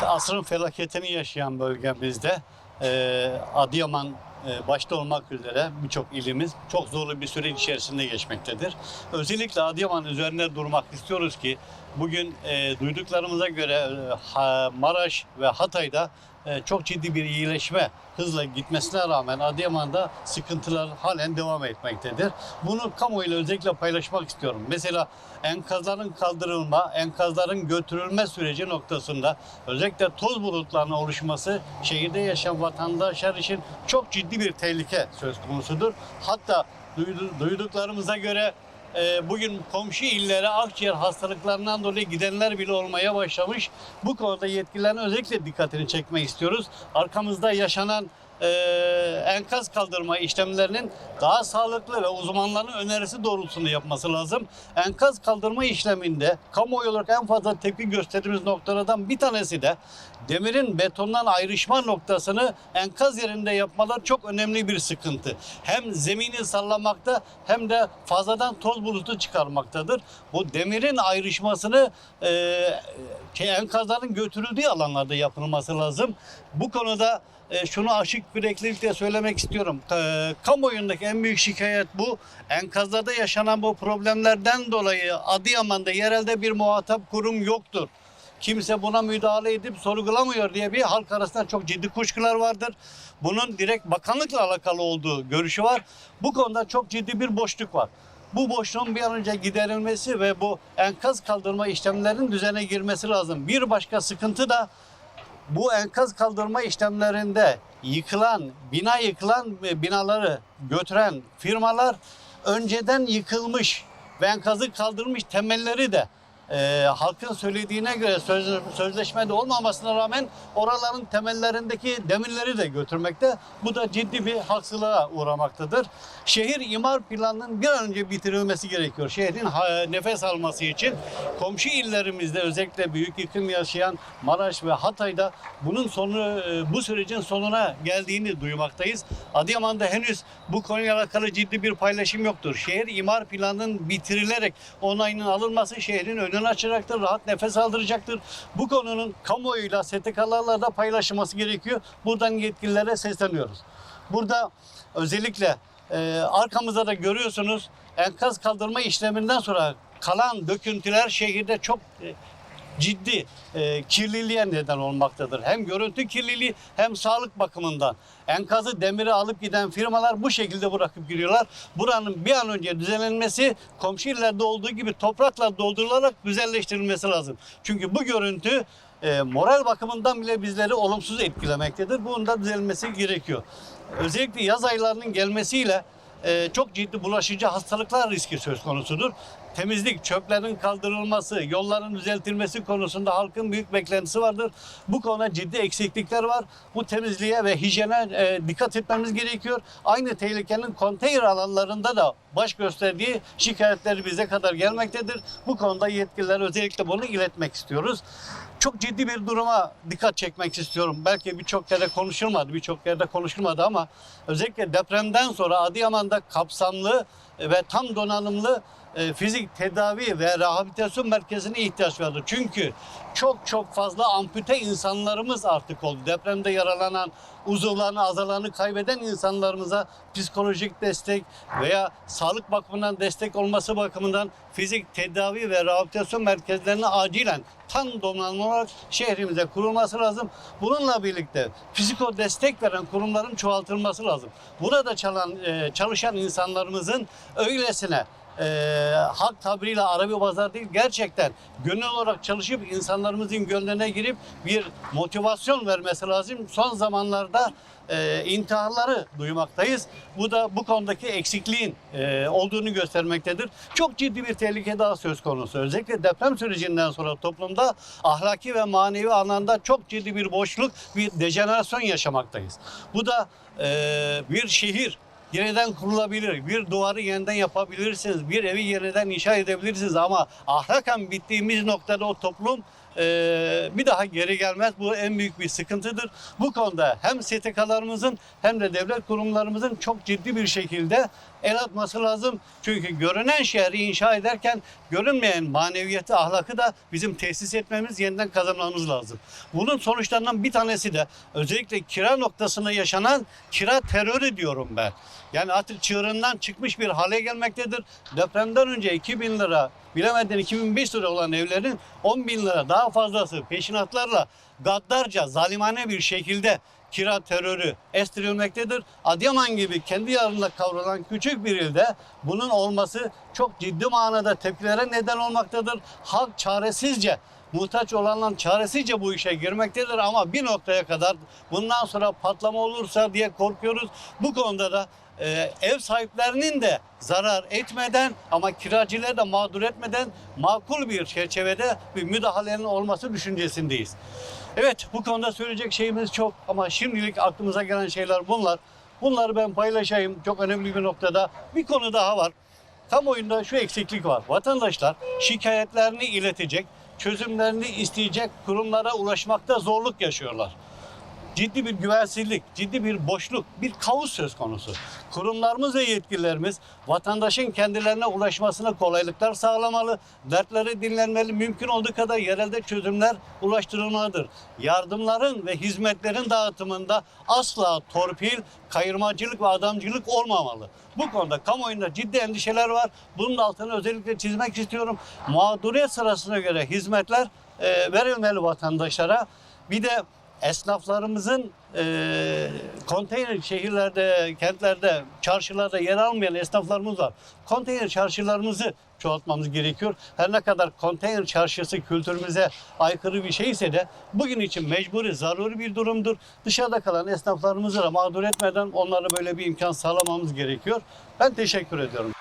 Asrın felaketini yaşayan bölgemizde Adıyaman başta olmak üzere birçok ilimiz çok zorlu bir süreç içerisinde geçmektedir. Özellikle Adıyaman üzerine durmak istiyoruz ki bugün duyduklarımıza göre Maraş ve Hatay'da çok ciddi bir iyileşme hızla gitmesine rağmen Adıyaman'da sıkıntılar halen devam etmektedir. Bunu kamuoyuyla özellikle paylaşmak istiyorum. Mesela enkazların kaldırılma, enkazların götürülme süreci noktasında özellikle toz bulutlarının oluşması şehirde yaşayan vatandaşlar için çok ciddi bir tehlike söz konusudur. Hatta duyduklarımıza göre bugün komşu illere akciğer hastalıklarından dolayı gidenler bile olmaya başlamış. Bu konuda yetkililerin özellikle dikkatini çekmek istiyoruz. Arkamızda yaşanan enkaz kaldırma işlemlerinin daha sağlıklı ve uzmanların önerisi doğrultusunda yapması lazım. Enkaz kaldırma işleminde kamuoyu olarak en fazla tepki gösterdiğimiz noktalardan bir tanesi de demirin betondan ayrışma noktasını enkaz yerinde yapmalar çok önemli bir sıkıntı. Hem zemini sallamakta hem de fazladan toz bulutu çıkarmaktadır. Bu demirin ayrışmasını enkazların götürüldüğü alanlarda yapılması lazım. Bu konuda şunu açık yüreklilikle söylemek istiyorum. Kamuoyundaki en büyük şikayet bu. Enkazlarda yaşanan bu problemlerden dolayı Adıyaman'da yerelde bir muhatap kurum yoktur. Kimse buna müdahale edip sorgulamıyor diye bir halk arasında çok ciddi kuşkular vardır. Bunun direkt bakanlıkla alakalı olduğu görüşü var. Bu konuda çok ciddi bir boşluk var. Bu boşluğun bir an önce giderilmesi ve bu enkaz kaldırma işlemlerinin düzene girmesi lazım. Bir başka sıkıntı da bu enkaz kaldırma işlemlerinde yıkılan binaları götüren firmalar önceden yıkılmış ve enkazı kaldırmış temelleri de halkın söylediğine göre sözleşmede olmamasına rağmen oraların temellerindeki demirleri de götürmekte. Bu da ciddi bir haksızlığa uğramaktadır. Şehir imar planının bir an önce bitirilmesi gerekiyor. Şehrin nefes alması için komşu illerimizde özellikle büyük yıkım yaşayan Maraş ve Hatay'da bu sürecin sonuna geldiğini duymaktayız. Adıyaman'da henüz bu konuyla alakalı ciddi bir paylaşım yoktur. Şehir imar planının bitirilerek onayının alınması şehrin önünü açacaktır, rahat nefes aldıracaktır. Bu konunun kamuoyuyla, STK'larla da paylaşılması gerekiyor. Buradan yetkililere sesleniyoruz. Burada özellikle arkamızda da görüyorsunuz enkaz kaldırma işleminden sonra kalan döküntüler şehirde çok ciddi kirliliğe neden olmaktadır. Hem görüntü kirliliği hem sağlık bakımından. Enkazı demiri alıp giden firmalar bu şekilde bırakıp gidiyorlar. Buranın bir an önce düzenlenmesi komşu illerde olduğu gibi toprakla doldurularak güzelleştirilmesi lazım. Çünkü bu görüntü moral bakımından bile bizleri olumsuz etkilemektedir. Bunun da düzelmesi gerekiyor. Özellikle yaz aylarının gelmesiyle çok ciddi bulaşıcı hastalıklar riski söz konusudur. Temizlik, çöplerin kaldırılması, yolların düzeltilmesi konusunda halkın büyük beklentisi vardır. Bu konuda ciddi eksiklikler var. Bu temizliğe ve hijyene dikkat etmemiz gerekiyor. Aynı tehlikenin konteyner alanlarında da baş gösterdiği şikayetleri bize kadar gelmektedir. Bu konuda yetkililer özellikle bunu iletmek istiyoruz. Çok ciddi bir duruma dikkat çekmek istiyorum. Belki birçok yerde konuşulmadı ama özellikle depremden sonra Adıyaman'da kapsamlı ve tam donanımlı fizik tedavi ve rehabilitasyon merkezine ihtiyaç vardır. Çünkü çok fazla ampute insanlarımız artık oldu. Depremde yaralanan, uzuvlarını, azalarını kaybeden insanlarımıza psikolojik destek veya sağlık bakımından destek olması bakımından fizik tedavi ve rehabilitasyon merkezlerine acilen tam donanımlı olarak şehrimize kurulması lazım. Bununla birlikte psiko destek veren kurumların çoğaltılması lazım. Burada çalışan insanlarımızın öylesine halk tabiriyle Arabi pazar değil, gerçekten gönüllü olarak çalışıp insanlarımızın gönlüne girip bir motivasyon vermesi lazım. Son zamanlarda intiharları duymaktayız. Bu da bu konudaki eksikliğin olduğunu göstermektedir. Çok ciddi bir tehlike daha söz konusu. Özellikle deprem sürecinden sonra toplumda ahlaki ve manevi anlamda çok ciddi bir boşluk, bir dejenerasyon yaşamaktayız. Bu da bir şehir yeniden kurulabilir. Bir duvarı yeniden yapabilirsiniz. Bir evi yeniden inşa edebilirsiniz ama ahlaken bittiğimiz noktada o toplum bir daha geri gelmez. Bu en büyük bir sıkıntıdır. Bu konuda hem STK'larımızın hem de devlet kurumlarımızın çok ciddi bir şekilde el atması lazım. Çünkü görünen şehri inşa ederken görünmeyen maneviyatı, ahlakı da bizim tesis etmemiz, yeniden kazanmamız lazım. Bunun sonuçlarından bir tanesi de özellikle kira noktasında yaşanan kira terörü diyorum ben. Yani artık çığırından çıkmış bir hale gelmektedir. Depremden önce 2.000 lira, bilemedin 2.500 lira olan evlerin 10.000 lira daha fazlası peşinatlarla gaddarca, zalimane bir şekilde kira terörü estirilmektedir. Adıyaman gibi kendi yararına kavrulan küçük bir ilde bunun olması çok ciddi manada tepkilere neden olmaktadır. Halk çaresizce, muhtaç olanlar çaresizce bu işe girmektedir ama bir noktaya kadar bundan sonra patlama olursa diye korkuyoruz. Bu konuda da ev sahiplerinin de zarar etmeden ama kiracıları da mağdur etmeden makul bir çerçevede bir müdahalenin olması düşüncesindeyiz. Evet, bu konuda söyleyecek şeyimiz çok ama şimdilik aklımıza gelen şeyler bunlar. Bunları ben paylaşayım çok önemli bir noktada. Bir konu daha var. Kamuoyunda şu eksiklik var. Vatandaşlar şikayetlerini iletecek, çözümlerini isteyecek kurumlara ulaşmakta zorluk yaşıyorlar. Ciddi bir güvensizlik, ciddi bir boşluk, bir kaos söz konusu. Kurumlarımız ve yetkililerimiz vatandaşın kendilerine ulaşmasına kolaylıklar sağlamalı, dertleri dinlenmeli, mümkün olduğu kadar yerelde çözümler ulaştırılmalıdır. Yardımların ve hizmetlerin dağıtımında asla torpil, kayırmacılık ve adamcılık olmamalı. Bu konuda kamuoyunda ciddi endişeler var. Bunun altını özellikle çizmek istiyorum. Mağduriyet sırasına göre hizmetler verilmeli vatandaşlara. Bir de esnaflarımızın konteyner şehirlerde, kentlerde, çarşılarda yer almayan esnaflarımız var. Konteyner çarşılarımızı çoğaltmamız gerekiyor. Her ne kadar konteyner çarşısı kültürümüze aykırı bir şeyse de bugün için mecburi, zaruri bir durumdur. Dışarıda kalan esnaflarımızı da mağdur etmeden onlara böyle bir imkan sağlamamız gerekiyor. Ben teşekkür ediyorum.